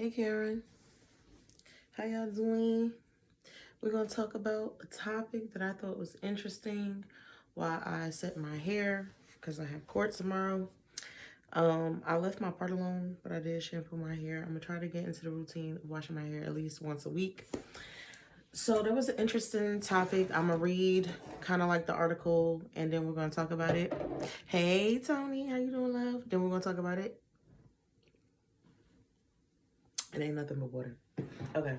Hey Karen, how y'all doing? We're gonna talk about a topic that I thought was interesting while I set my hair because I have court tomorrow. I left my part alone, but I did shampoo my hair. I'm gonna try to get into the routine of washing my hair at least once a week. So there was an interesting topic. I'm gonna read kind of like the article, and then we're gonna talk about it. Hey Tony, how you doing, love? Then we're gonna talk about it. It ain't nothing but water. Okay.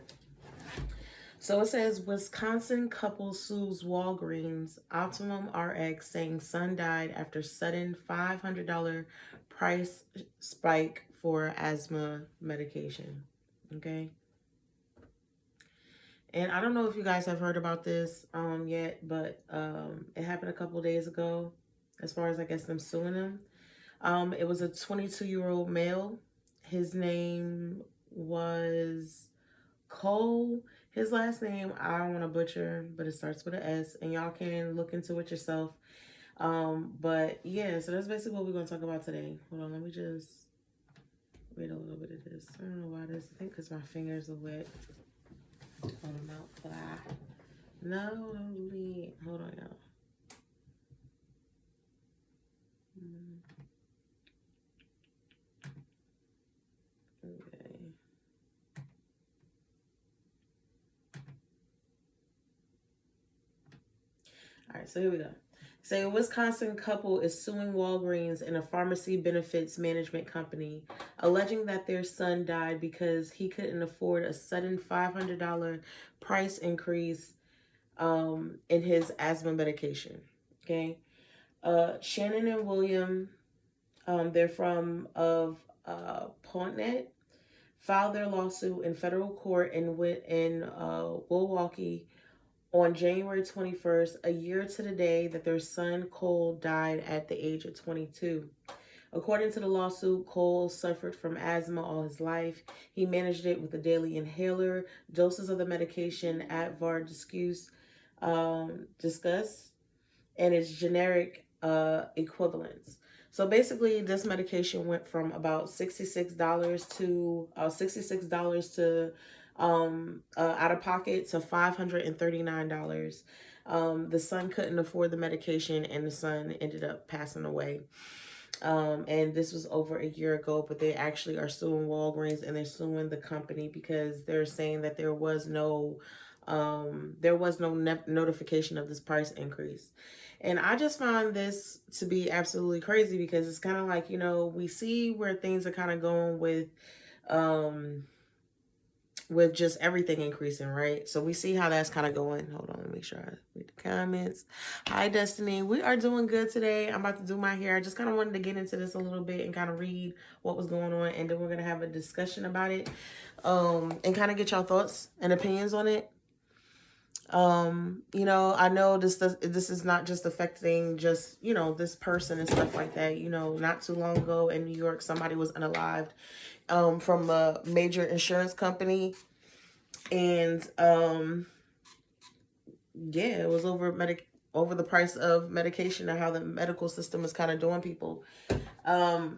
So it says Wisconsin couple sues Walgreens Optimum RX saying son died after sudden $500 price spike for asthma medication. Okay. And I don't know if you guys have heard about this yet, but it happened a couple days ago as far as I guess them suing him. It was a 22-year-old male. His name was Cole. His last name, I don't want to butcher, but it starts with an S, and y'all can look into it yourself. But yeah, so that's basically what we're going to talk about today. Hold on, let me just read a little bit of this. I don't know why this, I think because my fingers are wet. Hold on out. Blah. No, don't leave. Hold on, y'all. Okay. All right, so here we go. Say a Wisconsin couple is suing Walgreens and a pharmacy benefits management company, alleging that their son died because he couldn't afford a sudden $500 price increase in his asthma medication. Okay. Shannon and William, they're from Pontnet, filed their lawsuit in federal court in Milwaukee on January 21st, a year to the day that their son Cole died at the age of 22. According to the lawsuit, Cole suffered from asthma all his life. He managed it with a daily inhaler, doses of the medication Advar discuss, and its generic equivalents. So basically, this medication went from about $66 to out of pocket to $539. The son couldn't afford the medication, and the son ended up passing away. And this was over a year ago, but they actually are suing Walgreens and they're suing the company because they're saying that there was no notification of this price increase. And I just find this to be absolutely crazy because it's kind of like, we see where things are kind of going with just everything increasing, right? So we see how that's kind of going. Hold on, let me make sure I read the comments. Hi, Destiny. We are doing good today. I'm about to do my hair. I just kind of wanted to get into this a little bit and kind of read what was going on, and then we're going to have a discussion about it and kind of get y'all thoughts and opinions on it. I know this is not just affecting just, this person and stuff like that. Not too long ago in New York, somebody was unalived from a major insurance company. And yeah, it was over the price of medication and how the medical system is kind of doing people. Now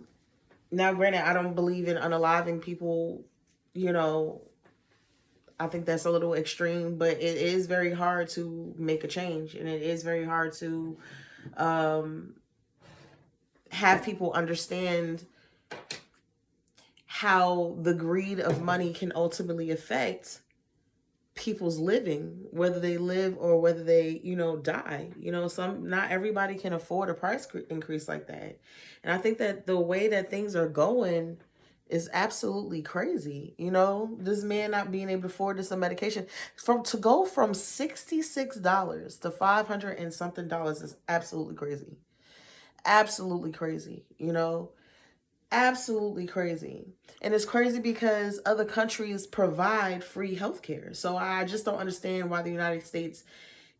granted, I don't believe in unaliving people, I think that's a little extreme, but it is very hard to make a change, and it is very hard to have people understand how the greed of money can ultimately affect people's living, whether they live or whether they, die. Not everybody can afford a price increase like that. And I think that the way that things are going is absolutely crazy. This man not being able to afford this medication to go from $66 to 500 and something dollars is absolutely crazy. Absolutely crazy, absolutely crazy. And it's crazy because other countries provide free healthcare. So I just don't understand why the United States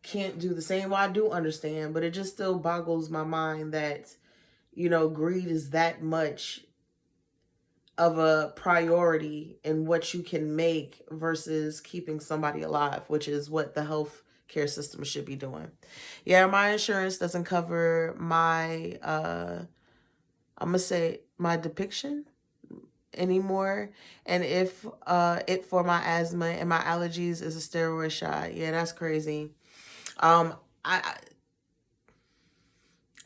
can't do the same. Well, I do understand, but it just still boggles my mind that, greed is that much of a priority in what you can make versus keeping somebody alive, which is what the health care system should be doing. Yeah, my insurance doesn't cover my I'm gonna say my depiction. anymore. And if it for my asthma and my allergies is a steroid shot. Yeah, that's crazy. Um, I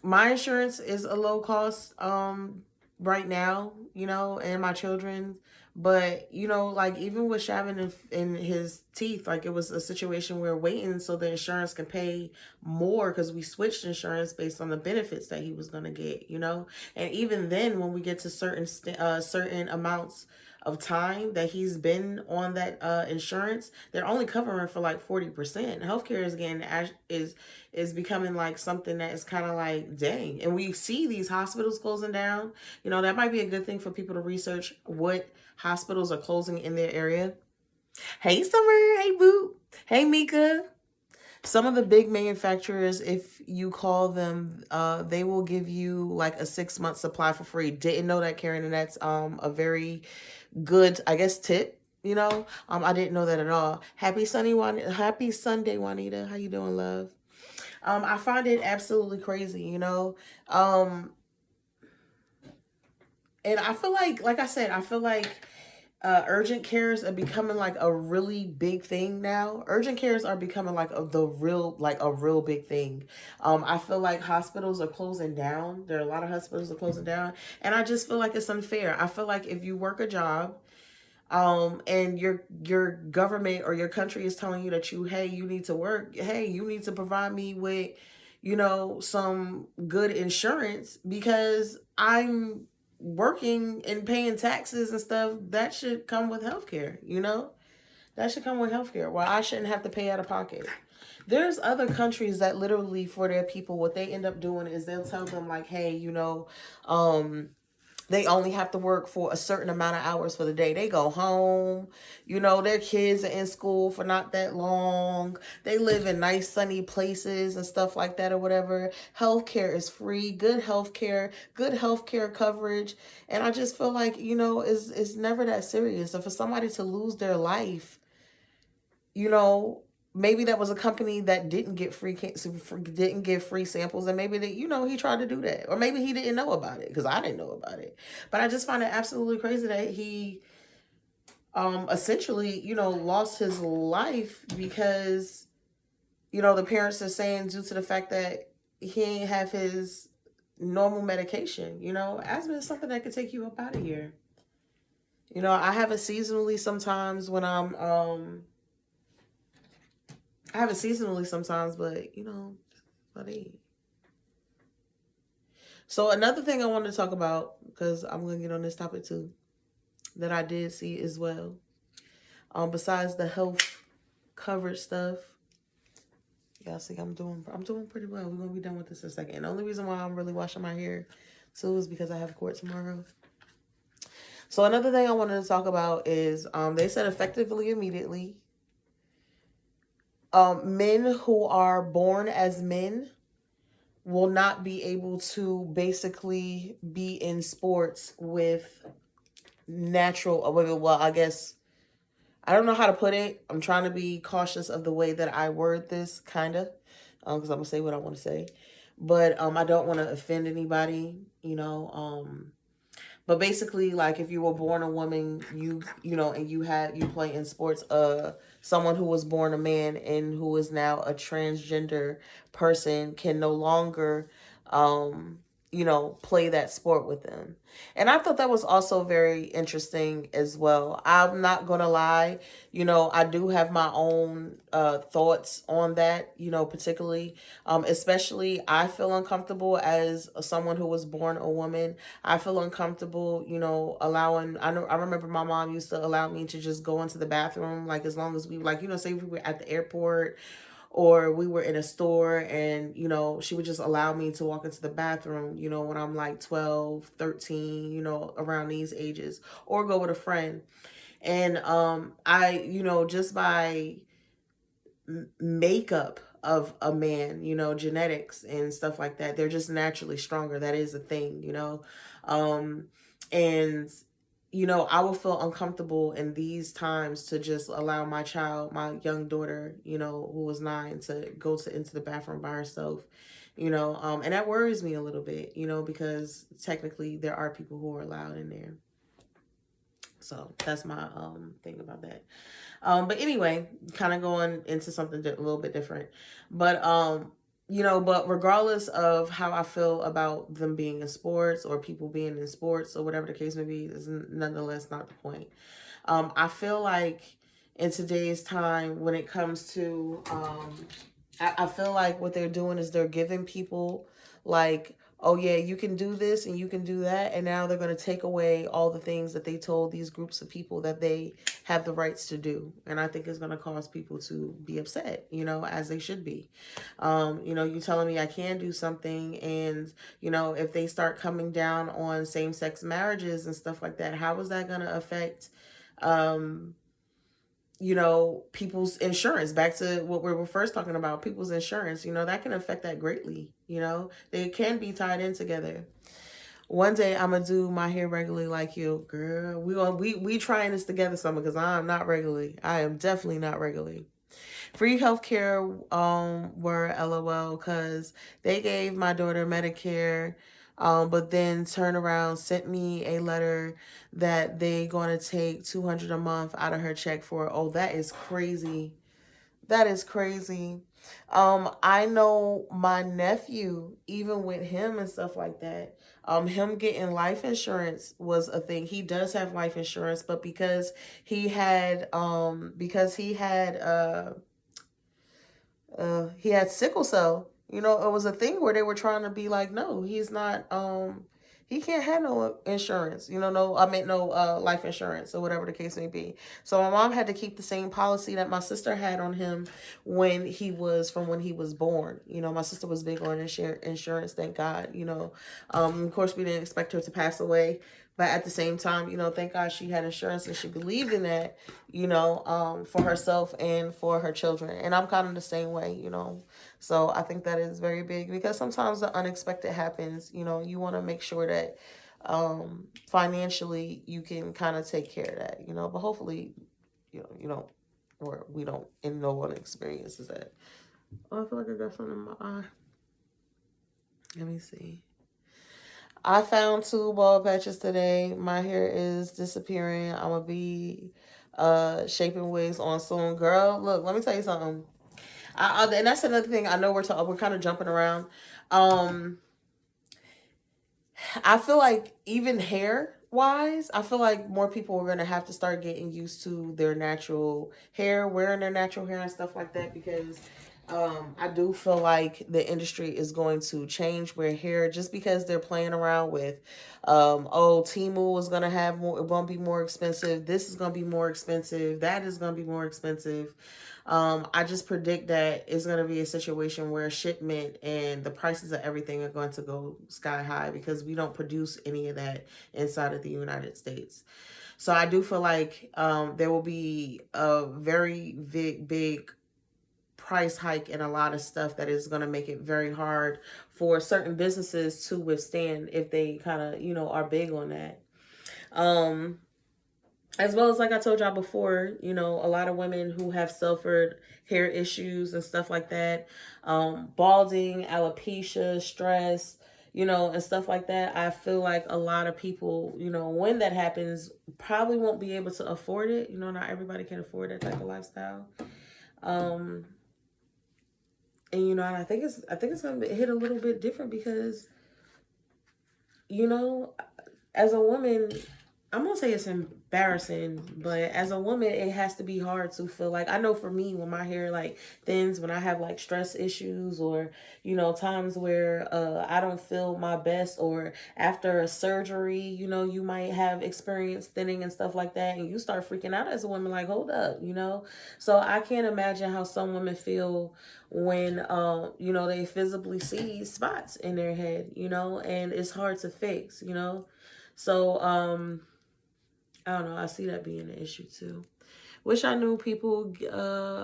my insurance is a low cost right now, and my children. But like even with Shavin in his teeth, like it was a situation where waiting so the insurance can pay more because we switched insurance based on the benefits that he was gonna get. And even then, when we get to certain amounts of time that he's been on that insurance, they're only covering for like 40%. Healthcare is getting is becoming like something that is kind of like, dang. And we see these hospitals closing down. That might be a good thing for people to research what hospitals are closing in their area. Hey, Summer. Hey, Boo. Hey, Mika. Some of the big manufacturers, if you call them, they will give you like a 6-month supply for free. Didn't know that, Karen, and that's a very good, I guess, tip. I didn't know that at all. Happy Sunday, Juanita. How you doing, love? I find it absolutely crazy. And I feel like I said, I feel like urgent cares are becoming like a really big thing now. Urgent cares are becoming like a real big thing. I feel like hospitals are closing down. There are a lot of hospitals are closing down, and I just feel like it's unfair. I feel like if you work a job, and your government or your country is telling you that you need to work, hey, you need to provide me with some good insurance because I'm working and paying taxes and stuff. That should come with healthcare. That should come with healthcare. Well, I shouldn't have to pay out of pocket. There's other countries that literally for their people, what they end up doing is they'll tell them like, hey, they only have to work for a certain amount of hours for the day. They go home. Their kids are in school for not that long. They live in nice sunny places and stuff like that or whatever. Healthcare is free, good healthcare coverage. And I just feel like, it's never that serious. And for somebody to lose their life, you know, maybe that was a company that didn't give free samples, and maybe that he tried to do that, or maybe he didn't know about it because I didn't know about it. But I just find it absolutely crazy that he essentially lost his life because the parents are saying due to the fact that he ain't have his normal medication. Asthma is something that could take you up out of here. I have it seasonally sometimes when I have it seasonally sometimes, but but so another thing I wanted to talk about, because I'm gonna get on this topic too, that I did see as well. Besides the health coverage stuff, y'all see I'm doing pretty well. We're gonna be done with this in a second. And the only reason why I'm really washing my hair too is because I have court tomorrow. So another thing I wanted to talk about is they said effectively immediately. Men who are born as men will not be able to basically be in sports with natural, well, I guess, I don't know how to put it. I'm trying to be cautious of the way that I word this, kind of, because I'm going to say what I want to say. But I don't want to offend anybody, but basically, like if you were born a woman, and you play in sports, someone who was born a man and who is now a transgender person can no longer, play that sport with them. And I thought that was also very interesting as well. I'm not going to lie, I do have my own thoughts on that, particularly, especially I feel uncomfortable as someone who was born a woman. I feel uncomfortable, I remember my mom used to allow me to just go into the bathroom, like as long as we, like, say if we were at the airport or we were in a store and, she would just allow me to walk into the bathroom, when I'm like 12, 13, around these ages, or go with a friend. And I, just by makeup of a man, genetics and stuff like that, they're just naturally stronger. That is a thing, and I will feel uncomfortable in these times to just allow my young daughter, who was 9, to go into the bathroom by herself, and that worries me a little bit, because technically there are people who are allowed in there. So that's my thing about that. But anyway, kind of going into something a little bit different. But but regardless of how I feel about them being in sports or people being in sports or whatever the case may be, is nonetheless not the point. I feel like in today's time, when it comes to, I feel like what they're doing is they're giving people like, oh yeah, you can do this and you can do that, and now they're going to take away all the things that they told these groups of people that they have the rights to do. And I think it's going to cause people to be upset, as they should be. You telling me I can do something, and if they start coming down on same-sex marriages and stuff like that, how is that going to affect people's insurance? Back to what we were first talking about, people's insurance, that can affect that greatly. They can be tied in together. One day I'm gonna do my hair regularly like you, girl. We trying this together, summer, because I'm not regularly. I am definitely not regularly. Free healthcare were LOL, because they gave my daughter Medicare, but then turned around, sent me a letter that they going to take $200 a month out of her check for. Oh, that is crazy. That is crazy. I know my nephew, even with him and stuff like that, him getting life insurance was a thing. He does have life insurance, but he had sickle cell. It was a thing where they were trying to be like, no, he's not. He can't have no insurance. No life insurance or whatever the case may be. So my mom had to keep the same policy that my sister had on him from when he was born. My sister was big on insurance. Thank God. Of course we didn't expect her to pass away. But at the same time, thank God she had insurance and she believed in that, for herself and for her children. And I'm kind of the same way. So I think that is very big, because sometimes the unexpected happens. You want to make sure that financially you can kind of take care of that, but hopefully, you don't, or we don't, and no one experiences that. Oh, I feel like I got something in my eye. Let me see. I found 2 bald patches today. My hair is disappearing. I'm gonna be shaping wigs on soon. Girl, look, let me tell you something. And that's another thing. I know we're kind of jumping around. I feel like even hair wise, I feel like more people are going to have to start getting used to their natural hair, wearing their natural hair and stuff like that, because I do feel like the industry is going to change where hair, just because they're playing around with, Temu is going to have more, it won't be more expensive. This is going to be more expensive. That is going to be more expensive. I just predict that it's going to be a situation where shipment and the prices of everything are going to go sky high, because we don't produce any of that inside of the United States. So I do feel like there will be a very big price hike and a lot of stuff that is going to make it very hard for certain businesses to withstand, if they kind of, are big on that. As well as, like I told y'all before, a lot of women who have suffered hair issues and stuff like that, balding, alopecia, stress, and stuff like that. I feel like a lot of people, when that happens, probably won't be able to afford it. Not everybody can afford that type of lifestyle. And I think it's gonna hit a little bit different, because as a woman, I'm gonna say it's embarrassing, but as a woman, it has to be hard to feel like, I know for me, when my hair like thins, when I have like stress issues, or times where I don't feel my best, or after a surgery, you might have experienced thinning and stuff like that, and you start freaking out as a woman, like, hold up, so I can't imagine how some women feel when they visibly see spots in their head, and it's hard to fix, so I don't know. I see that being an issue too. Wish I knew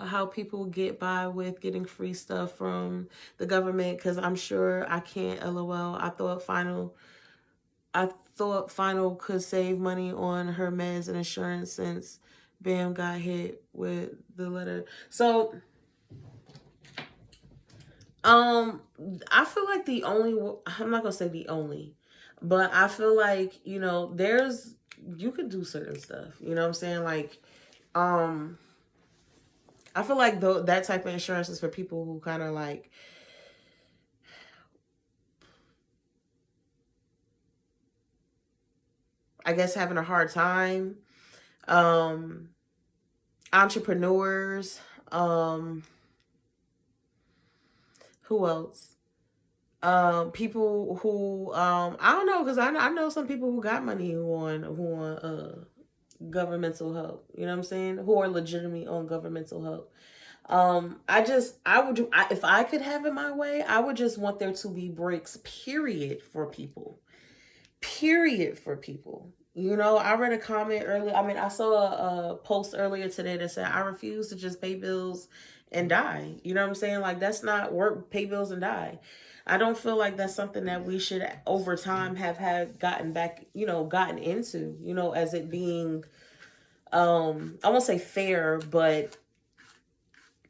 how people get by with getting free stuff from the government, because I'm sure I can't. LOL. I thought Final could save money on her meds and insurance since Bam got hit with the letter. So, I feel like I'm not gonna say the only, but I feel like, there's you could do certain stuff. You know what I'm saying? Like, um, I feel like that type of insurance is for people who kind of like, I guess, having a hard time. Um, Entrepreneurs. Um, who else? People who I don't know, because I know some people who got money who on governmental help. You know what I'm saying? Who are legitimately on governmental help. If I could have it my way, I would just want there to be breaks, period, for people. Period for people. You know, I read a comment earlier. I mean, I saw a post earlier today that said, I refuse to just pay bills and die. You know what I'm saying? Like, that's not work, pay bills and die. I don't feel like that's something that we should over time have had gotten back, gotten into, as it being, I won't say fair, but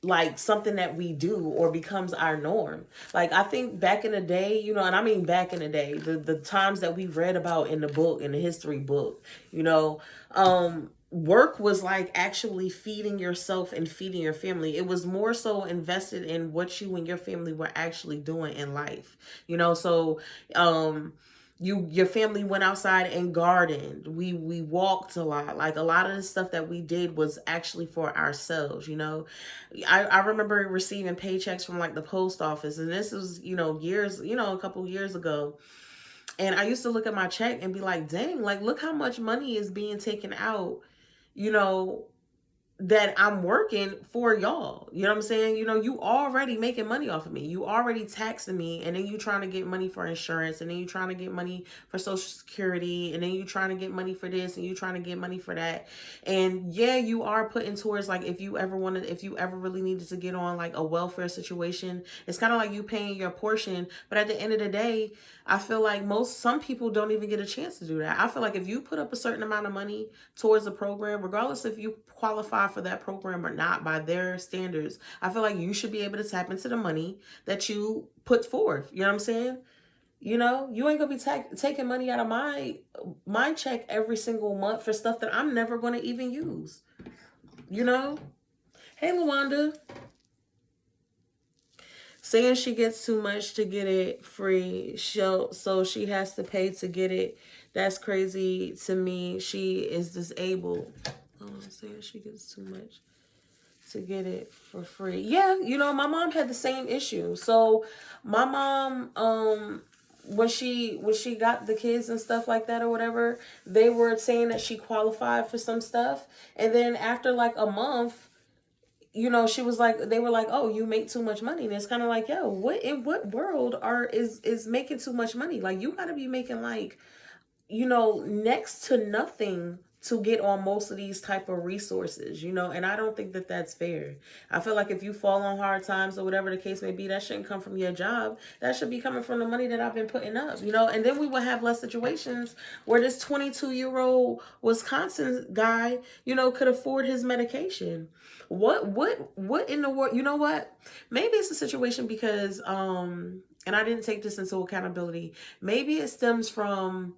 like something that we do or becomes our norm. Like, I think back in the day, and I mean back in the day, the times that we read about in the book, in the history book, work was like actually feeding yourself and feeding your family. It was more so invested in what you and your family were actually doing in life. So your family went outside and gardened. We walked a lot. Like, a lot of the stuff that we did was actually for ourselves. I remember receiving paychecks from like the post office, and this was years, a couple years ago. And I used to look at my check and be like, dang, like, look how much money is being taken out, you know that I'm working for y'all. You know what I'm saying? You already making money off of me. You already taxing me, and then you trying to get money for insurance, and then you trying to get money for Social Security, and then you trying to get money for this, and you trying to get money for that. And yeah, you are putting towards, like, if you ever really needed to get on like a welfare situation, it's kind of like you paying your portion. But at the end of the day, I feel like some people don't even get a chance to do that. I feel like if you put up a certain amount of money towards a program, regardless if you qualify for that program or not by their standards, I feel like you should be able to tap into the money that you put forth. You know what I'm saying? You ain't gonna be taking money out of my check every single month for stuff that I'm never gonna even use. Hey, Luanda. Saying she gets too much to get it free, so she has to pay to get it. That's crazy to me. She is disabled. Oh, saying she gets too much to get it for free. Yeah, my mom had the same issue. So my mom, when she got the kids and stuff like that or whatever, they were saying that she qualified for some stuff, and then after like a month, she was like, they were like, oh, you make too much money. And it's kind of like, yo, what world is making too much money? Like, you got to be making like, next to nothing to get on most of these type of resources, and I don't think that that's fair. I feel like if you fall on hard times or whatever the case may be, that shouldn't come from your job. That should be coming from the money that I've been putting up, and then we would have less situations where this 22-year-old Wisconsin guy, could afford his medication. What in the world? You know what? Maybe it's a situation because, and I didn't take this into accountability. Maybe it stems from,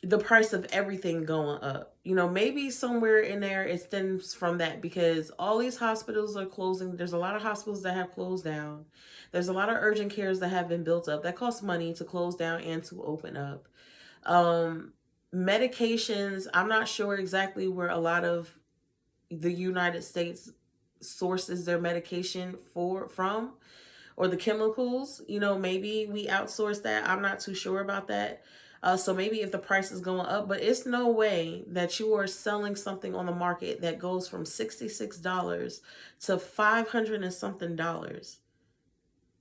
the price of everything going up. Maybe somewhere in there it stems from that, because all these hospitals are closing. There's a lot of hospitals that have closed down. There's a lot of urgent cares that have been built up that cost money to close down and to open up. Medications, I'm not sure exactly where a lot of the United States sources their medication from, or the chemicals. Maybe we outsource that. I'm not too sure about that. So maybe if the price is going up, but it's no way that you are selling something on the market that goes from $66 to $500 and something dollars.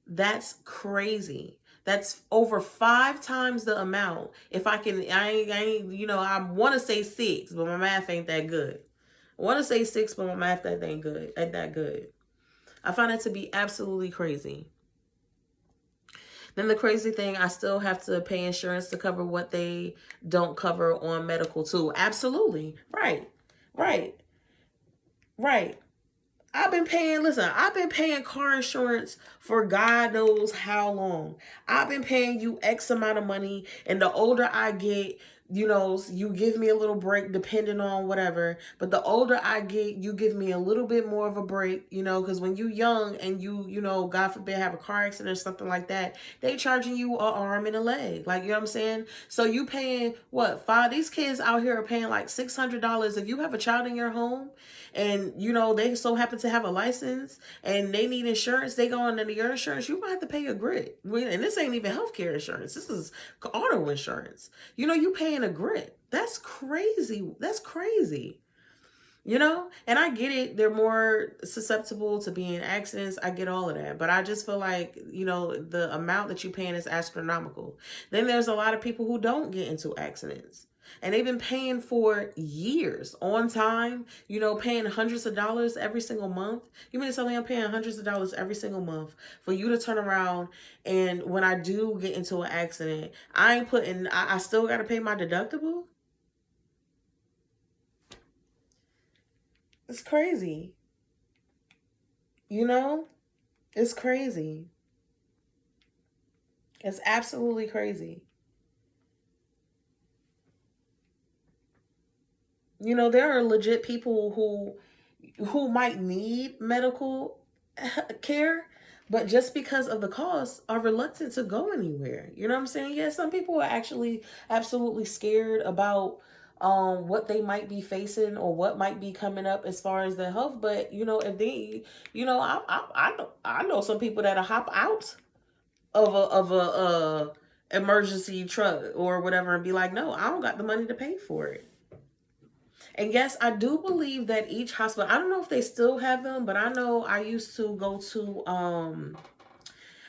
That's crazy. That's over 5 times the amount. If I can, I want to say 6, but my math ain't that good. I want to say 6, but my math ain't that good. I find it to be absolutely crazy. Then the crazy thing, I still have to pay insurance to cover what they don't cover on medical too. Absolutely. Right. listen, I've been paying car insurance for God knows how long. I've been paying you X amount of money, and the older I get, you give me a little break depending on whatever. But the older I get, you give me a little bit more of a break, because when you young and God forbid, have a car accident or something like that, they charging you an arm and a leg. Like, you know what I'm saying? So you paying what, these kids out here are paying like $600 if you have a child in your home and they so happen to have a license and they need insurance, they go under your insurance, you're gonna have to pay a grit. And this ain't even healthcare insurance, this is auto insurance. You paying a grit. That's crazy. That's crazy. And I get it, they're more susceptible to being in accidents, I get all of that, but I just feel like the amount that you're paying is astronomical. Then there's a lot of people who don't get into accidents and they've been paying for years on time, paying hundreds of dollars every single month. You mean to tell me I'm paying hundreds of dollars every single month for you to turn around, and when I do get into an accident, I still got to pay my deductible? It's crazy. You know? It's crazy. It's absolutely crazy. There are legit people who might need medical care, but just because of the cost are reluctant to go anywhere. You know what I'm saying? Yeah, some people are actually absolutely scared about what they might be facing or what might be coming up as far as their health. But if they, I know some people that'll hop out of a emergency truck or whatever and be like, no, I don't got the money to pay for it. And yes, I do believe that each hospital, I don't know if they still have them, but I know I used to go to,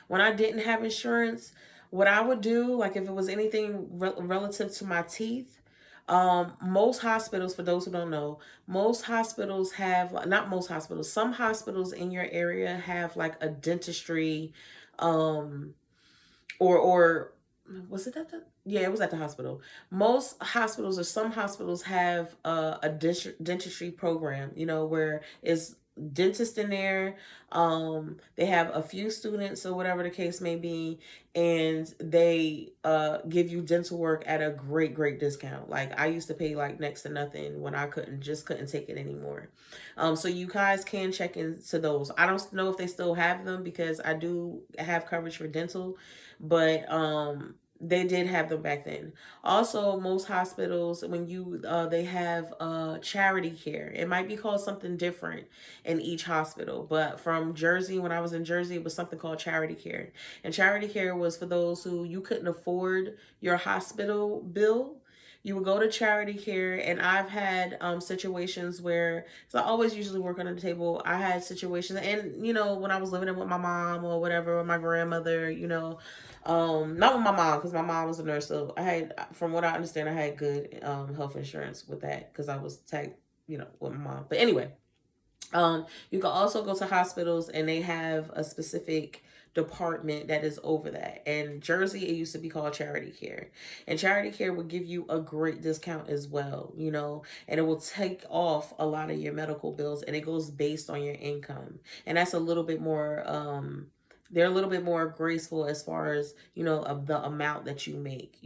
when I didn't have insurance, what I would do, like if it was anything relative to my teeth, most hospitals, for those who don't know, most hospitals have, not most hospitals, some hospitals in your area have like a dentistry, or was it at the, yeah, it was at the hospital. Most hospitals, or some hospitals, have a dentistry program, where it's dentist in there. They have a few students or whatever the case may be, and they give you dental work at a great discount. Like I used to pay like next to nothing when I couldn't take it anymore. So you guys can check into those. I don't know if they still have them because I do have coverage for dental, but they did have them back then. Also, most hospitals, when they have charity care. It might be called something different in each hospital, but from Jersey, when I was in Jersey, it was something called charity care. And charity care was for those who you couldn't afford your hospital bill. You would go to charity care, and I've had situations where, so I always usually work under the table. I had situations, and when I was living with my mom or whatever, or my grandmother, not with my mom because my mom was a nurse, so I had, from what I understand, I had good health insurance with that because I was tagged, with my mom. But anyway, you can also go to hospitals and they have a specific department that is over that. And Jersey, it used to be called charity care. And charity care will give you a great discount as well, and it will take off a lot of your medical bills, and it goes based on your income. And that's a little bit more they're a little bit more graceful as far as of the amount that you make.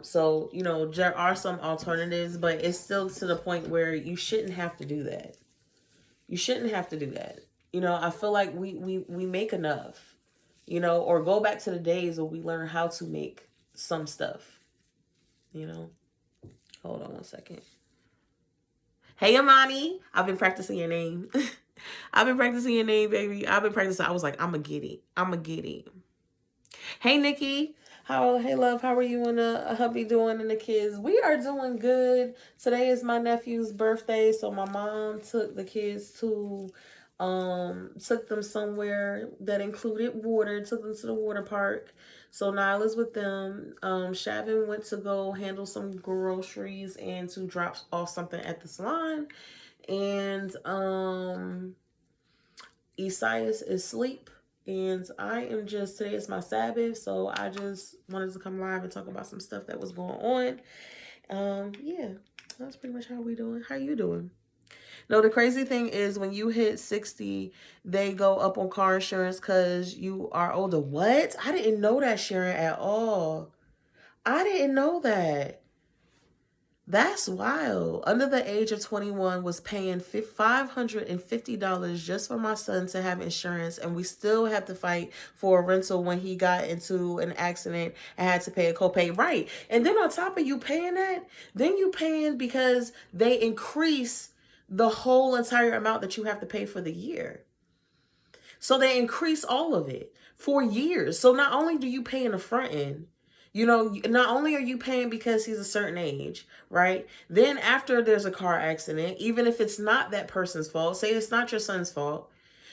So there are some alternatives, but it's still to the point where you shouldn't have to do that. You shouldn't have to do that. I feel like we make enough, or go back to the days where we learn how to make some stuff, Hold on one second. Hey, Amani. I've been practicing your name. I've been practicing your name, baby. I've been practicing. I was like, I'm going to get it. I'm going to get it. Hey, Nikki. Hey, love. How are you and hubby doing and the kids? We are doing good. Today is my nephew's birthday, so my mom took the kids to, took them somewhere that included water, took them to the water park. So Nyla's with them. Shavin went to go handle some groceries and to drop off something at the salon. And Isaias is asleep. And I am just, today is my Sabbath, so I just wanted to come live and talk about some stuff that was going on. Yeah, that's pretty much how we doing. How you doing? No, the crazy thing is when you hit 60, they go up on car insurance because you are older. What? I didn't know that, Sharon, at all. I didn't know that. That's wild. Under the age of 21 was paying $550 just for my son to have insurance, and we still have to fight for a rental when he got into an accident and had to pay a copay. Right. And then on top of you paying that, then you paying because they increase the whole entire amount that you have to pay for the year. So they increase all of it for years. So not only do you pay in the front end, not only are you paying because he's a certain age, right? Then after there's a car accident, even if it's not that person's fault, say it's not your son's fault,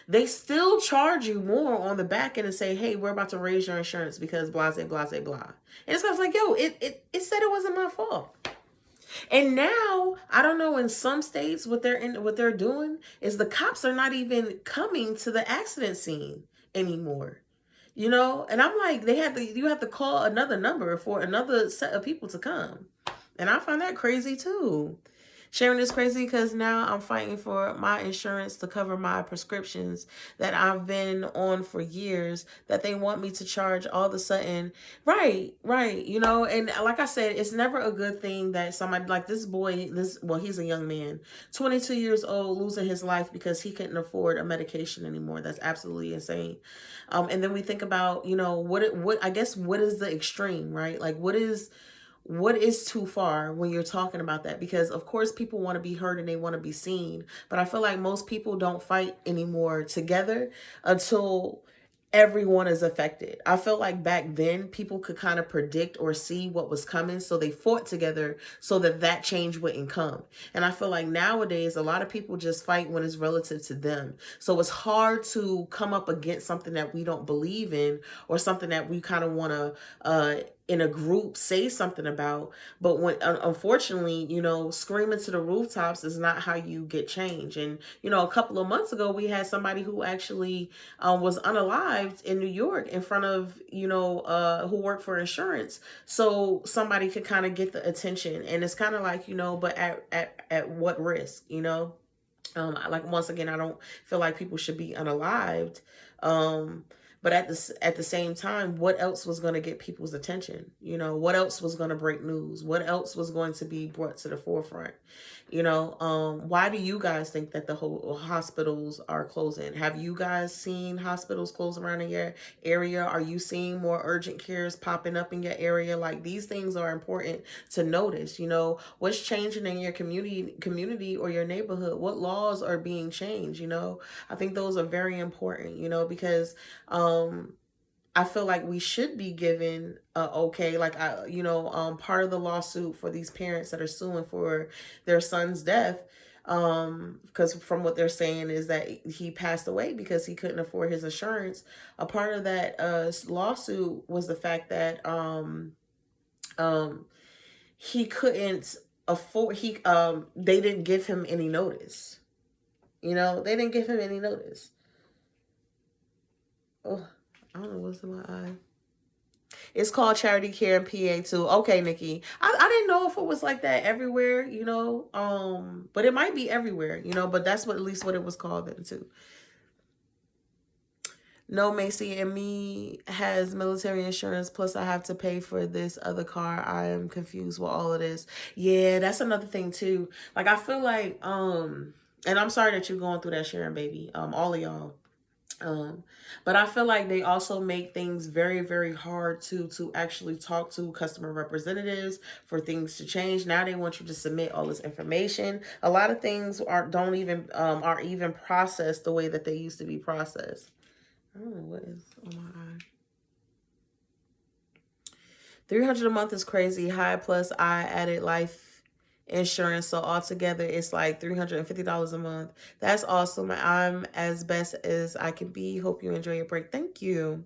they still charge you more on the back end and say, hey, we're about to raise your insurance because blah, blah, blah, blah. And it's kind of like, yo, it said it wasn't my fault. And now, I don't know, in some states what they're doing is the cops are not even coming to the accident scene anymore. And I'm like, you have to call another number for another set of people to come. And I find that crazy too. Sharing is crazy because now I'm fighting for my insurance to cover my prescriptions that I've been on for years that they want me to charge all of a sudden. Right. And like I said, it's never a good thing that somebody like this boy, he's a young man, 22 years old, losing his life because he couldn't afford a medication anymore. That's absolutely insane. And then we think about, what is the extreme, right? Like what is too far when you're talking about that? Because of course people want to be heard and they want to be seen, but I feel like most people don't fight anymore together until everyone is affected. I feel like back then people could kind of predict or see what was coming, so they fought together so that change wouldn't come. And I feel like nowadays a lot of people just fight when it's relative to them. So it's hard to come up against something that we don't believe in or something that we kind of want to in a group say something about. But when unfortunately, screaming to the rooftops is not how you get change. And a couple of months ago we had somebody who actually was unalived in New York in front of who worked for insurance, so somebody could kind of get the attention. And it's kind of like, but at what risk? Like, once again, I don't feel like people should be unalived. But at the same time, what else was going to get people's attention? What else was going to break news? What else was going to be brought to the forefront? Why do you guys think that the whole hospitals are closing? Have you guys seen hospitals close around in your area? Are you seeing more urgent cares popping up in your area? Like, these things are important to notice. What's changing in your community or your neighborhood? What laws are being changed? I think those are very important, because I feel like we should be given okay, like part of the lawsuit for these parents that are suing for their son's death, because from what they're saying is that he passed away because he couldn't afford his insurance. A part of that lawsuit was the fact that he couldn't afford they didn't give him any notice. They didn't give him any notice. Oh, I don't know what's in my eye. It's called Charity Care in PA too. Okay, Nikki. I didn't know if it was like that everywhere, but it might be everywhere, but that's at least what it was called then too. No, Macy and me has military insurance, plus I have to pay for this other car. I am confused with all of this. Yeah, that's another thing too. Like, I feel like, and I'm sorry that you're going through that, Sharon, baby. All of y'all. But I feel like they also make things very, very hard to actually talk to customer representatives for things to change. Now they want you to submit all this information. A lot of things aren't even processed the way that they used to be processed. I don't know what is on my eye. $300 a month is crazy high, plus I added life insurance, so altogether it's like $350 a month. That's awesome. I'm as best as I can be. Hope you enjoy your break. Thank you.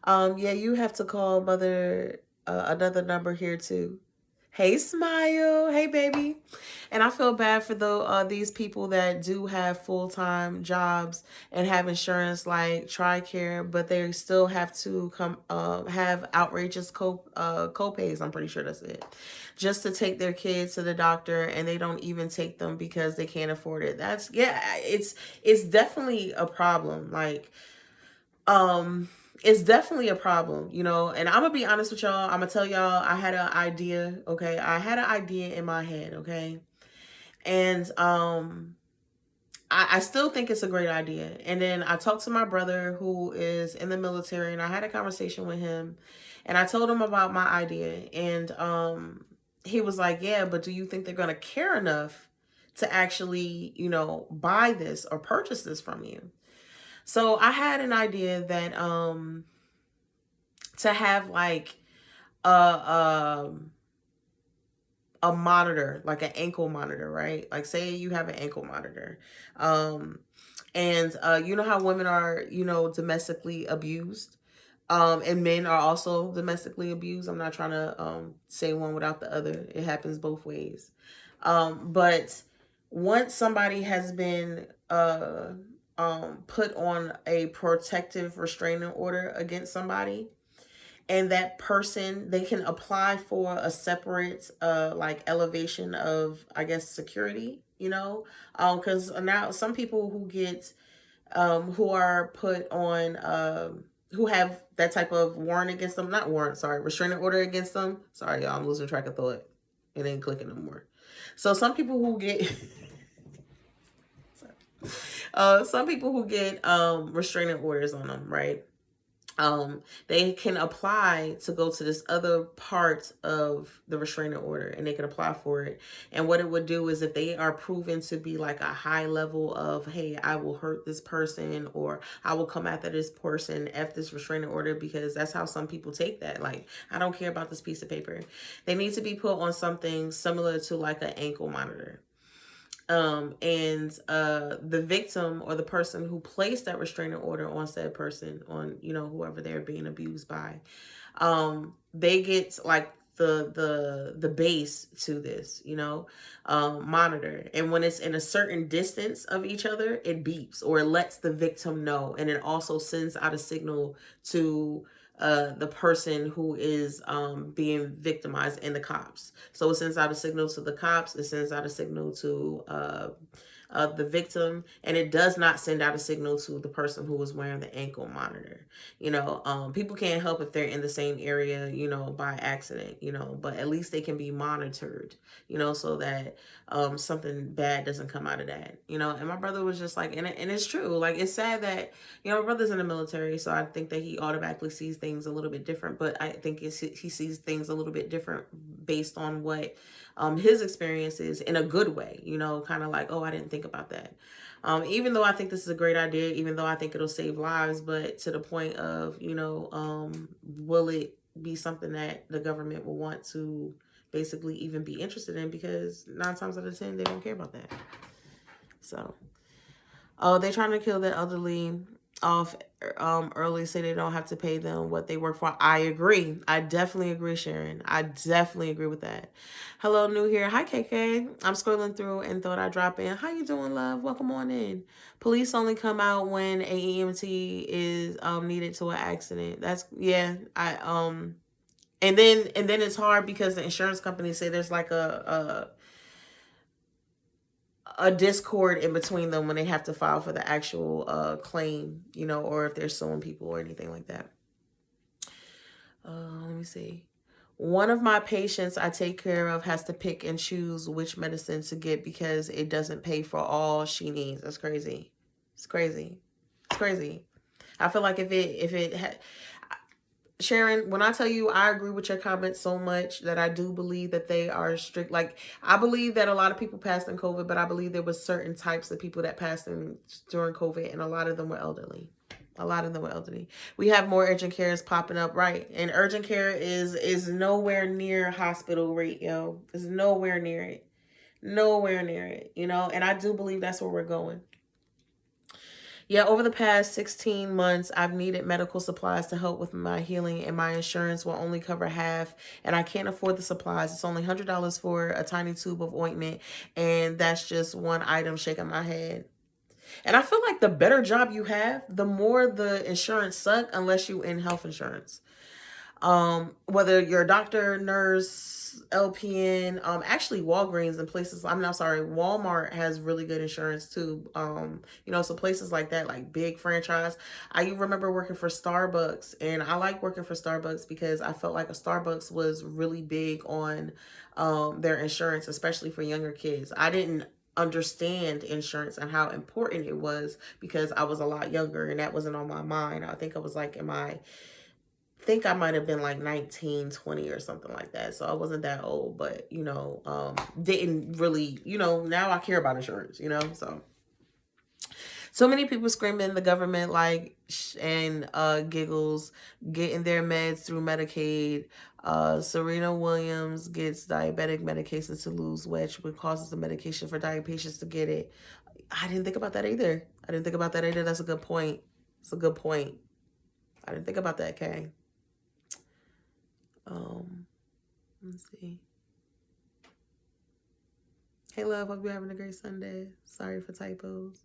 Yeah, you have to call mother another number here too. Hey, Smile. Hey, baby. And I feel bad for these people that do have full-time jobs and have insurance like TRICARE, but they still have to have outrageous co-pays. I'm pretty sure that's it. Just to take their kids to the doctor, and they don't even take them because they can't afford it. That's, yeah, it's definitely a problem. Like, it's definitely a problem, you know. And I'm gonna be honest with y'all. I'm gonna tell y'all, I had an idea, okay? I had an idea in my head, okay? And I still think it's a great idea. And then I talked to my brother who is in the military, and I had a conversation with him, and I told him about my idea. And he was like, yeah, but do you think they're gonna care enough to actually, you know, buy this or purchase this from you? So I had an idea that to have like a a monitor, like an ankle monitor, right? Like, say you have an ankle monitor. Um and you know how women are, you know, domestically abused. And men are also domestically abused. I'm not trying to say one without the other. It happens both ways. But once somebody has been put on a protective restraining order against somebody, and that person, they can apply for a separate like elevation of, I guess, security, you know. Because now some people who get who are put on who have that type of warrant against them, not warrant, sorry, restraining order against them. Sorry, y'all, I'm losing track of thought. It ain't clicking no more. So some people who get some people who get restraining orders on them, right? They can apply to go to this other part of the restraining order, and they can apply for it. And what it would do is, if they are proven to be like a high level of, hey, I will hurt this person, or I will come after this person, F this restraining order, because that's how some people take that. Like, I don't care about this piece of paper. They need to be put on something similar to like an ankle monitor. And the victim or the person who placed that restraining order on said person, on, you know, whoever they're being abused by, they get like the base to this, you know, monitor. And when it's in a certain distance of each other, it beeps, or it lets the victim know. And it also sends out a signal to the person who is being victimized, and the cops. So it sends out a signal to the cops, it sends out a signal to the victim, and it does not send out a signal to the person who is wearing the ankle monitor. You know, people can't help if they're in the same area, you know, by accident, you know, but at least they can be monitored, you know, so that something bad doesn't come out of that, you know. And my brother was just like, and it's true. Like, it's sad that, you know, my brother's in the military, so I think that he automatically sees things a little bit different, but I think he sees things a little bit different based on what his experience is, in a good way, you know, kind of like, oh, I didn't think about that. Even though I think this is a great idea, even though I think it'll save lives, but to the point of, you know, will it be something that the government will want to basically even be interested in? Because 9 times out of 10, they don't care about that. So, oh, they're trying to kill the elderly off early, so they don't have to pay them what they work for. I agree. I definitely agree, Sharon. I definitely agree with that. Hello, new here. Hi, KK. I'm scrolling through and thought I'd drop in. How you doing, love? Welcome on in. Police only come out when a EMT is needed to an accident. That's, yeah. And then it's hard because the insurance companies say there's like a discord in between them when they have to file for the actual claim, you know, or if they're suing people or anything like that. Let me see. One of my patients I take care of has to pick and choose which medicine to get because it doesn't pay for all she needs. That's crazy. It's crazy. It's crazy. I feel like if it had, Sharon, when I tell you I agree with your comments so much that I do believe that they are strict. Like, I believe that a lot of people passed in COVID, but I believe there was certain types of people that passed in during COVID, and a lot of them were elderly. A lot of them were elderly. We have more urgent cares popping up, right? And urgent care is nowhere near hospital rate, yo. It's nowhere near it. Nowhere near it, you know? And I do believe that's where we're going. Yeah, over the past 16 months, I've needed medical supplies to help with my healing, and my insurance will only cover half, and I can't afford the supplies. It's only $100 for a tiny tube of ointment, and that's just one item. Shaking my head. And I feel like the better job you have, the more the insurance suck, unless you in health insurance. Whether you're a doctor, nurse, LPN, actually Walgreens and places, I'm not sorry, Walmart has really good insurance too. So places like that, like big franchise. I remember working for Starbucks, and I like working for Starbucks because I felt like a Starbucks was really big on their insurance, especially for younger kids. I didn't understand insurance and how important it was because I was a lot younger and that wasn't on my mind. I think I was like in my think I might have been like 19, 20 or something like that. So I wasn't that old, but didn't really, now I care about insurance, so many people screaming the government like and giggles, getting their meds through Medicaid. Serena Williams gets diabetic medications to lose weight, which causes the medication for diabetic patients to get it. I didn't think about that either. That's a good point. It's a good point. I didn't think about that, Kay. Let's see. Hey, love. Hope you're having a great Sunday. Sorry for typos.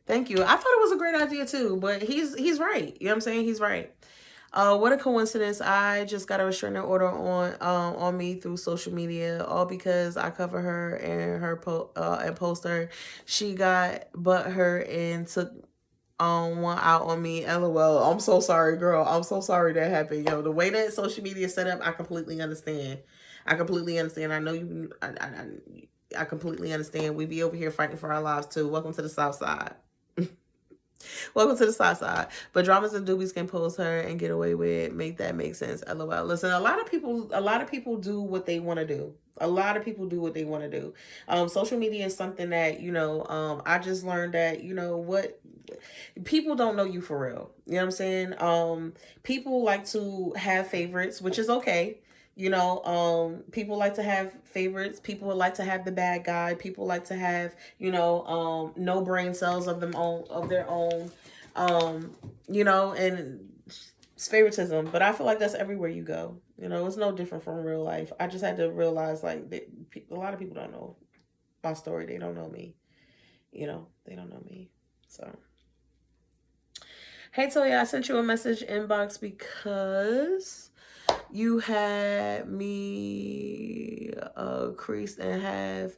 Thank you. I thought it was a great idea too, but he's right. You know what I'm saying? He's right. What a coincidence. I just got a restraining order on me through social media, all because I cover her and her and post her. She got butt hurt and took one out on me. LOL. I'm so sorry, girl. I'm so sorry that happened. Yo, the way that social media is set up, I completely understand. I completely understand. I know you. I completely understand. We be over here fighting for our lives too. Welcome to the South Side. Welcome to the South Side. But dramas and doobies can pose her and get away with. Make that make sense. LOL. Listen, a lot of people do what they want to do. A lot of people do what they want to do. Social media is something that, I just learned that, what people don't know you for real. You know what I'm saying? People like to have favorites, which is okay. People like to have favorites. People like to have the bad guy. People like to have, no brain cells of their own. And it's favoritism. But I feel like that's everywhere you go. It's no different from real life. I just had to realize like a lot of people don't know my story. They don't know me. They don't know me. So. Hey Toya, I sent you a message inbox because you had me creased in half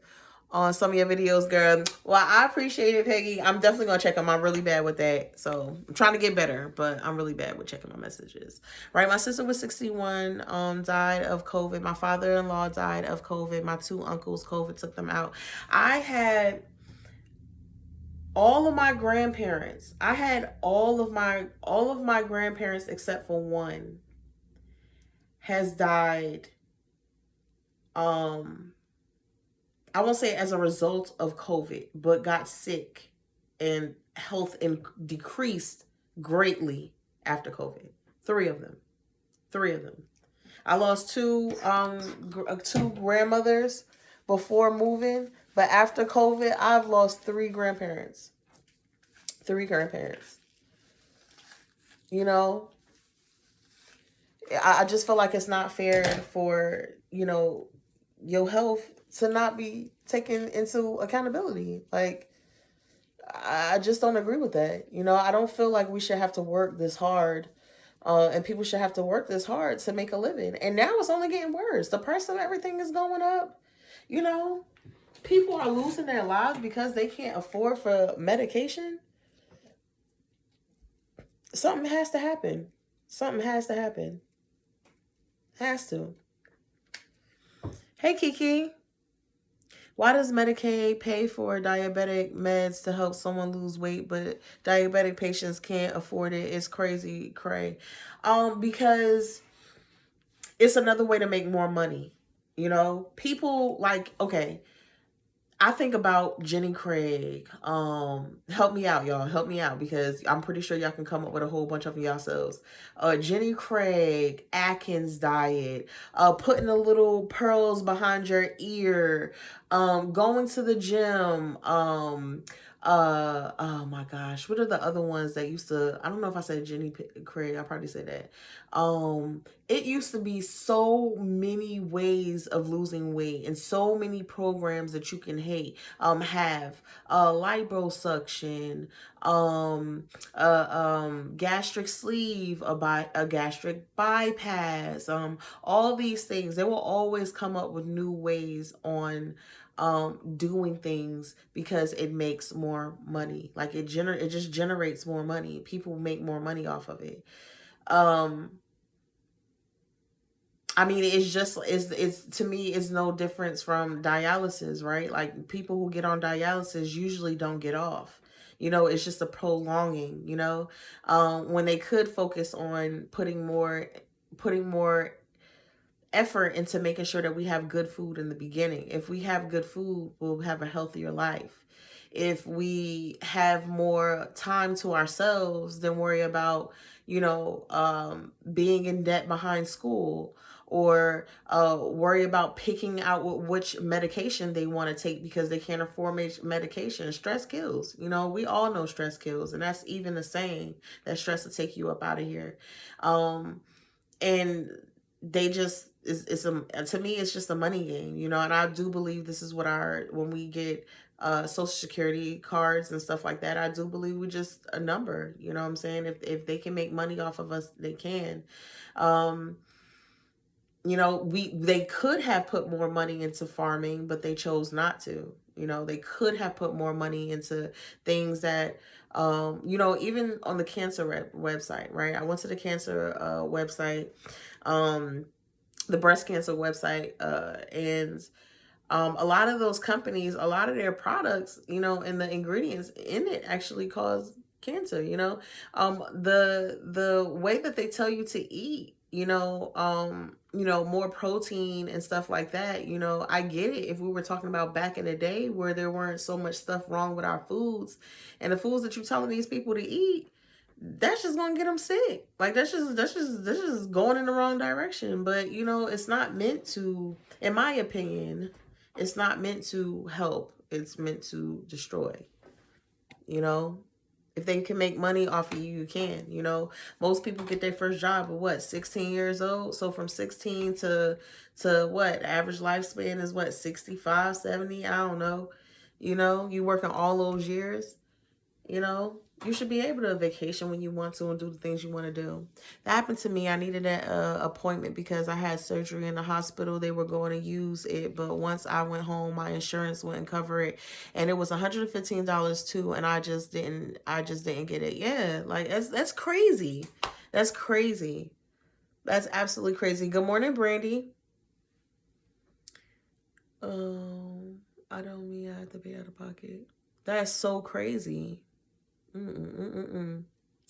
on some of your videos, girl. Well, I appreciate it, Peggy. I'm definitely gonna check them. I'm really bad with that. So I'm trying to get better, but I'm really bad with checking my messages. Right. My sister was 61, died of COVID. My father-in-law died of COVID. My two uncles, COVID took them out. I had all of my grandparents. I had all of my grandparents except for one has died. I won't say as a result of COVID, but got sick and health decreased greatly after COVID. Three of them. I lost two grandmothers before moving, but after COVID, I've lost three grandparents. I just feel like it's not fair for, your health to not be taken into accountability. Like, I just don't agree with that. I don't feel like we should have to work this hard. And people should have to work this hard to make a living. And now it's only getting worse. The price of everything is going up. People are losing their lives because they can't afford for medication. Something has to happen. Has to. Hey, Kiki. Why does Medicaid pay for diabetic meds to help someone lose weight, but diabetic patients can't afford it? It's crazy, cray. Because it's another way to make more money. People like, okay, I think about Jenny Craig. Help me out, y'all. Help me out because I'm pretty sure y'all can come up with a whole bunch of yourselves. Jenny Craig, Atkins diet, putting the little pearls behind your ear, going to the gym, Oh my gosh, what are the other ones that used to, I don't know if I said Jenny Craig, I probably said that. It used to be so many ways of losing weight and so many programs that you can have liposuction, gastric sleeve, a gastric bypass, all these things. They will always come up with new ways on doing things because it makes more money. Like it just generates more money. People make more money off of it. um I mean, it's to me, it's no difference from dialysis, right? Like people who get on dialysis usually don't get off. It's just a prolonging, when they could focus on putting more effort into making sure that we have good food in the beginning. If we have good food, we'll have a healthier life. If we have more time to ourselves, then worry about, being in debt behind school, or worry about picking out which medication they want to take because they can't afford medication. Stress kills. We all know stress kills, and that's even the saying that stress will take you up out of here. And they just it's a to me it's just a money game, and I do believe this is what our when we get social security cards and stuff like that. I do believe we just a number, what I'm saying. If they can make money off of us, they can. um they could have put more money into farming, but they chose not to. They could have put more money into things that, even on the cancer website, right? I went to the cancer website, um, the breast cancer website, and a lot of those companies, a lot of their products, and the ingredients in it actually cause cancer. The way that they tell you to eat, more protein and stuff like that. I get it. If we were talking about back in the day where there weren't so much stuff wrong with our foods, and the foods that you're telling these people to eat, that's just gonna get them sick. Like that's just going in the wrong direction. But it's not meant to, in my opinion, it's not meant to help. It's meant to destroy. You know, if they can make money off of you, you can. Most people get their first job at what, 16 years old. So from 16 to what, average lifespan is what, 65, 70. I don't know. You working all those years. You know, you should be able to vacation when you want to and do the things you want to do. That happened to me. I needed an appointment because I had surgery in the hospital. They were going to use it, but once I went home, my insurance wouldn't cover it, and it was $115 too. And I just didn't. I just didn't get it. Yeah, like that's crazy. That's crazy. That's absolutely crazy. Good morning, Brandy. I don't mean I have to pay out of pocket. That's so crazy. Mm-mm-mm-mm.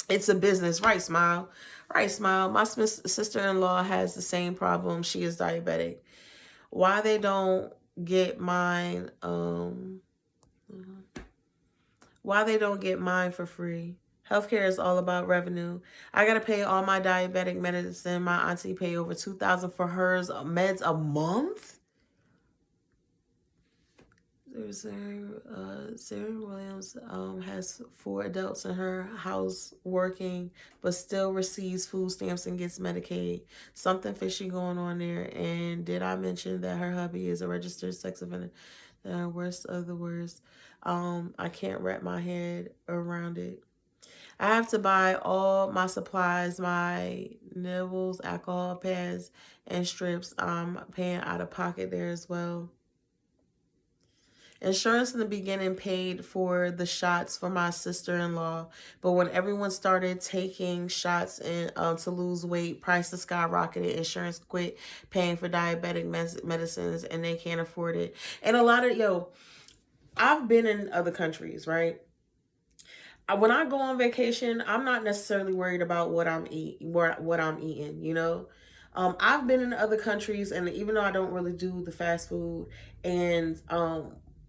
It's a business, right? Smile, right? Smile. My sister-in-law has the same problem. She is diabetic. Why they don't get mine? Why they don't get mine for free? Healthcare is all about revenue. I gotta pay all my diabetic medicine. My auntie pay over $2,000 for hers meds a month. Sarah Williams has 4 adults in her house working, but still receives food stamps and gets Medicaid. Something fishy going on there. And did I mention that her hubby is a registered sex offender? The worst of the worst. I can't wrap my head around it. I have to buy all my supplies, my nibbles, alcohol pads, and strips. I'm paying out of pocket there as well. Insurance in the beginning paid for the shots for my sister-in-law, but when everyone started taking shots to lose weight, prices skyrocketed. Insurance quit paying for diabetic medicines, and they can't afford it. And a lot of I've been in other countries, right? When I go on vacation, I'm not necessarily worried about what I'm eating. I've been in other countries, and even though I don't really do the fast food, and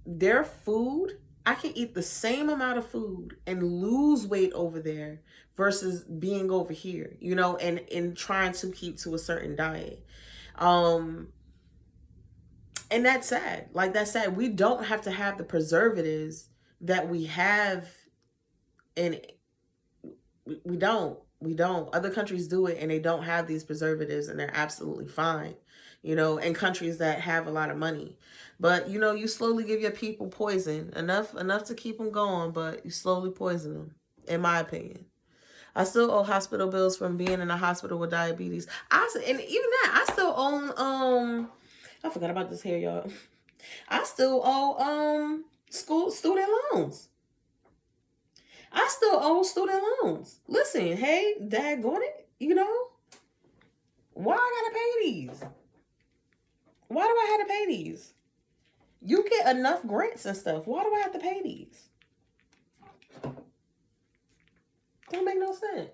their food, I can eat the same amount of food and lose weight over there versus being over here, and trying to keep to a certain diet. And that's sad. Like, that's sad. We don't have to have the preservatives that we have, and we don't. We don't. Other countries do it and they don't have these preservatives and they're absolutely fine, in countries that have a lot of money. But, you slowly give your people poison, enough to keep them going, but you slowly poison them, in my opinion. I still owe hospital bills from being in a hospital with diabetes. And even that, I still own, I forgot about this here, y'all. I still owe, school student loans. I still owe student loans. Listen, hey, daggone it, why I gotta pay these? Why do I have to pay these? You get enough grants and stuff. Why do I have to pay these? Don't make no sense.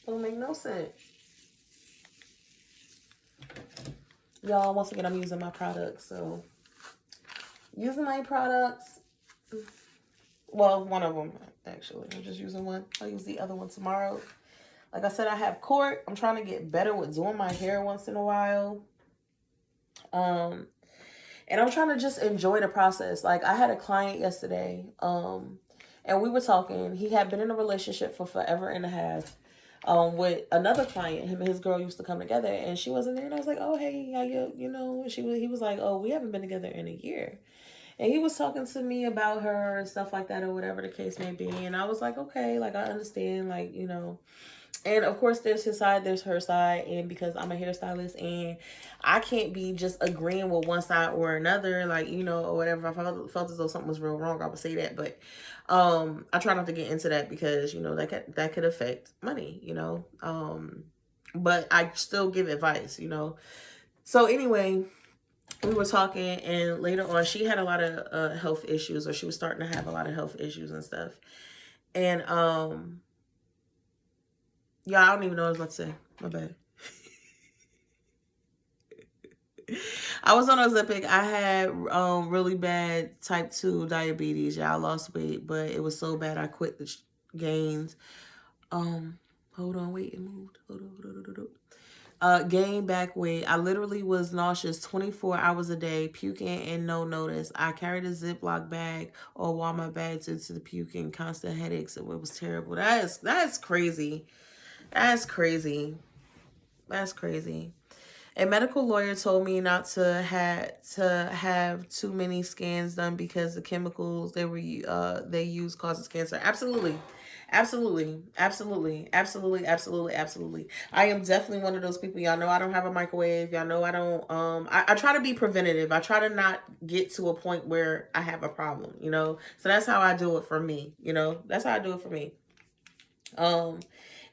Don't make no sense. Y'all, once again, I'm using my products. So, using my products. Well, one of them, actually. I'm just using one. I'll use the other one tomorrow. Like I said, I have court. I'm trying to get better with doing my hair once in a while. And I'm trying to just enjoy the process. Like, I had a client yesterday, and we were talking. He had been in a relationship for forever and a half. With another client, him and his girl used to come together, and she wasn't there. And I was like, "Oh, hey, how you?" He was like, "Oh, we haven't been together in a year." And he was talking to me about her and stuff like that, or whatever the case may be. And I was like, "Okay, like I understand, like And of course, there's his side, there's her side, and because I'm a hairstylist, and I can't be just agreeing with one side or another, like or whatever. If I felt as though something was real wrong, I would say that. But I try not to get into that because that could affect money, But I still give advice. So anyway, we were talking, and later on, she had a lot of health issues, or she was starting to have a lot of health issues and stuff, and yeah, I don't even know what I was about to say. My bad. I was on Ozempic. I had really bad type 2 diabetes. Yeah, I lost weight, but it was so bad I quit the gains. Hold on, wait, it moved. Hold on. Gained back weight. I literally was nauseous 24 hours a day, puking and no notice. I carried a Ziploc bag or Walmart bag to the puking, constant headaches. It was terrible. That's crazy. That's crazy. That's crazy. A medical lawyer told me not to have too many scans done because the chemicals they use causes cancer. Absolutely. Absolutely. Absolutely. Absolutely. Absolutely. Absolutely. I am definitely one of those people. Y'all know I don't have a microwave. Y'all know I don't I try to be preventative. I try to not get to a point where I have a problem. So that's how I do it for me. That's how I do it for me.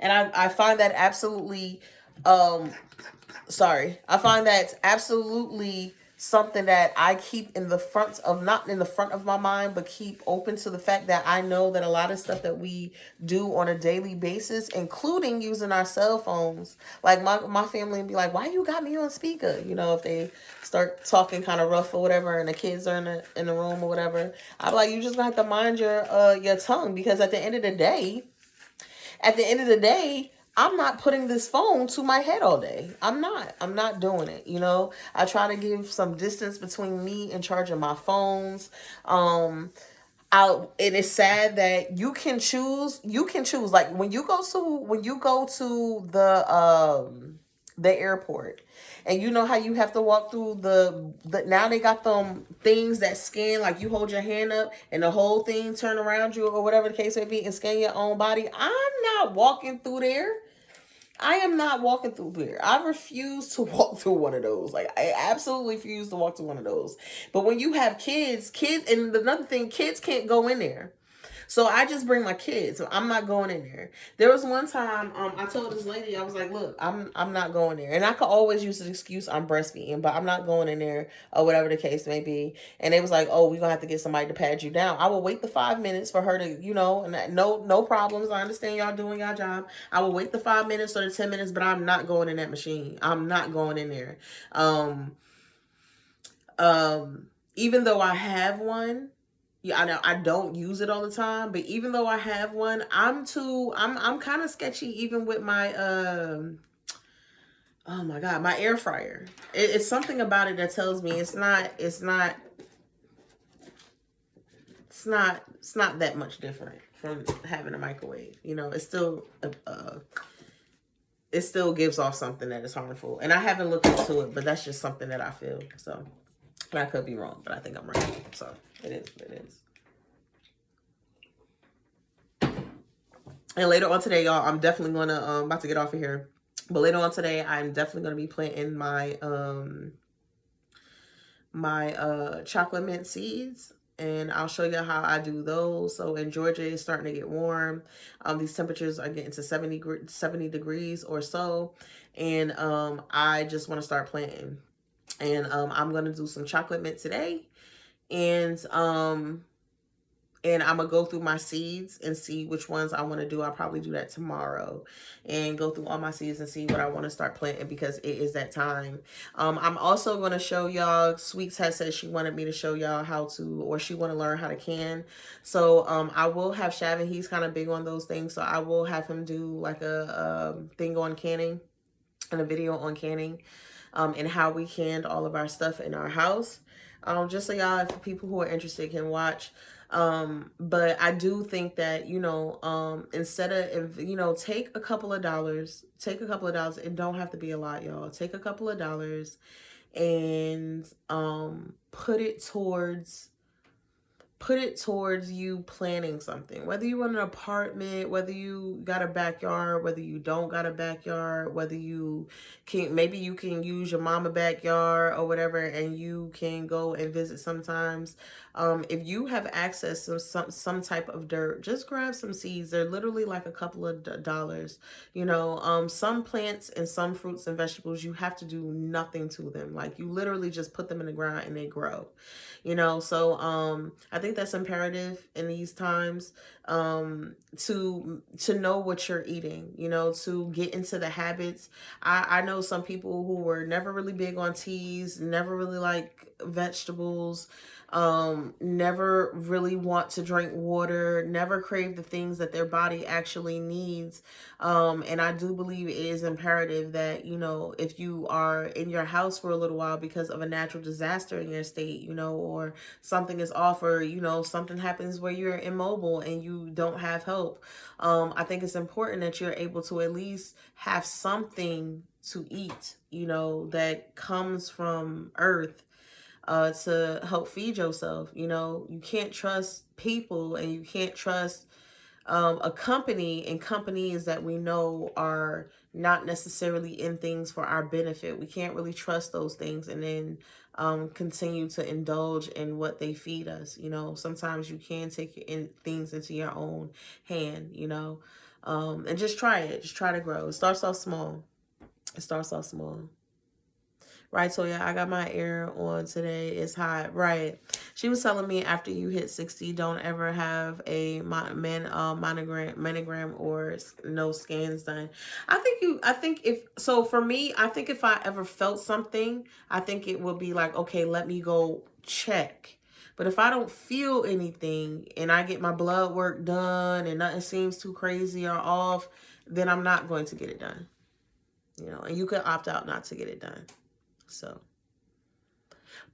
And I find that absolutely I find that's absolutely something that I keep not in the front of my mind, but keep open to the fact that I know that a lot of stuff that we do on a daily basis, including using our cell phones, like my family would be like, "Why you got me on speaker?" If they start talking kind of rough or whatever, and the kids are in the room or whatever, I'm like, "You just gonna have to mind your tongue, because at the end of the day, I'm not putting this phone to my head all day. I'm not. I'm not doing it. I try to give some distance between me and charging my phones. It is sad that you can choose. You can choose. Like when you go to the airport, and you know how you have to walk through the now they got them things that scan, like you hold your hand up and the whole thing turn around you or whatever the case may be and scan your own body. I'm not walking through there. I am not walking through there. I refuse to walk through one of those. Like, I absolutely refuse to walk through one of those. But when you have and another thing, kids can't go in there. So I just bring my kids. So I'm not going in there. There was one time I told this lady, I was like, "Look, I'm not going there." And I could always use the excuse I'm breastfeeding, but I'm not going in there or whatever the case may be. And they was like, "Oh, we're going to have to get somebody to pad you down." I will wait the 5 minutes for her to, and no problems. I understand y'all doing your job. I will wait the 5 minutes or the 10 minutes, but I'm not going in that machine. I'm not going in there. Um, even though I have one, Yeah, I know I don't use it all the time, but even though I have one, I'm kind of sketchy even with my oh my god, my air fryer. It's something about it that tells me it's not that much different from having a microwave. You know, it still gives off something that is harmful. And I haven't looked into it, but that's just something that I feel. So, but I could be wrong, but I think I'm right. So it is what it is. And later on today, y'all, I'm definitely gonna about to get off of here. But later on today, I'm definitely gonna be planting my chocolate mint seeds, and I'll show you how I do those. So in Georgia, it's starting to get warm. These temperatures are getting to 70 degrees or so, and I just want to start planting. And I'm gonna do some chocolate mint today, and I'm gonna go through my seeds and see which ones I want to do. I'll probably do that tomorrow and go through all my seeds and see what I want to start planting, because it is that time. I'm also going to show y'all, Sweets has said she wanted me to show y'all how to, or she want to learn how to can. So I will have Shavin, he's kind of big on those things, so I will have him do like a thing on canning and a video on canning, and how we canned all of our stuff in our house. Just so y'all, if people who are interested can watch. But I do think that, you know, instead of, you know, take a couple of dollars. It don't have to be a lot, y'all. Take a couple of dollars and put it towards you planning something. Whether you want an apartment, whether you got a backyard, whether you don't got a backyard, whether you can, maybe you can use your mama backyard or whatever, and you can go and visit sometimes. If you have access to some type of dirt, just grab some seeds. They're literally like a couple of dollars. You know, some plants and some fruits and vegetables, you have to do nothing to them. Like, you literally just put them in the ground and they grow. You know, so I think that's imperative in these times, to know what you're eating, you know, to get into the habits. I know some people who were never really big on teas, never really like vegetables, never really want to drink water, never crave the things that their body actually needs. And I do believe it is imperative that, you know, if you are in your house for a little while because of a natural disaster in your state, you know, or something is off, or, you know, something happens where you're immobile and you don't have help, I think it's important that you're able to at least have something to eat, you know, that comes from earth, to help feed yourself. You know, you can't trust people, and you can't trust a company, and companies that we know are not necessarily in things for our benefit. We can't really trust those things and then continue to indulge in what they feed us. You know, sometimes you can take things into your own hand, you know, and just try it. Just try to grow. It starts off small. It starts off small. Right, so yeah, I got my air on today. It's hot. Right. She was telling me after you hit 60, don't ever have a mammogram or no scans done. I think if, so for me, I think if I ever felt something, I think it would be like, okay, let me go check. But if I don't feel anything and I get my blood work done and nothing seems too crazy or off, then I'm not going to get it done. You know, and you could opt out not to get it done. So,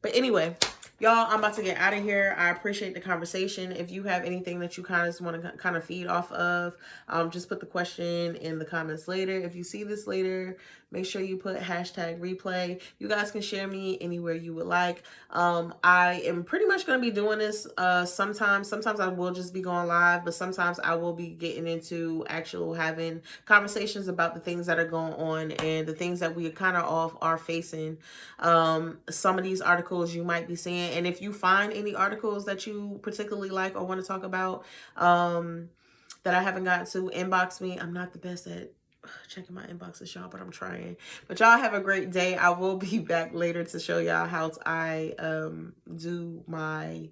but anyway, y'all, I'm about to get out of here. I appreciate the conversation. If you have anything that you kind of want to kind of feed off of, just put the question in the comments later. If you see this later, make sure you put hashtag replay. You guys can share me anywhere you would like. I am pretty much going to be doing this sometimes. Sometimes I will just be going live, but sometimes I will be getting into actual having conversations about the things that are going on and the things that we kind of all are facing. Some of these articles you might be seeing, and if you find any articles that you particularly like or want to talk about, that I haven't gotten to, inbox me. I'm not the best at checking my inboxes, y'all, but I'm trying. But y'all have a great day. I will be back later to show y'all how I do my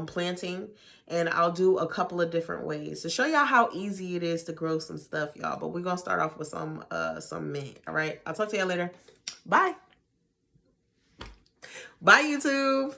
planting, and I'll do a couple of different ways to show y'all how easy it is to grow some stuff, y'all. But we're gonna start off with some mint. All right, I'll talk to y'all later. Bye. Bye, YouTube.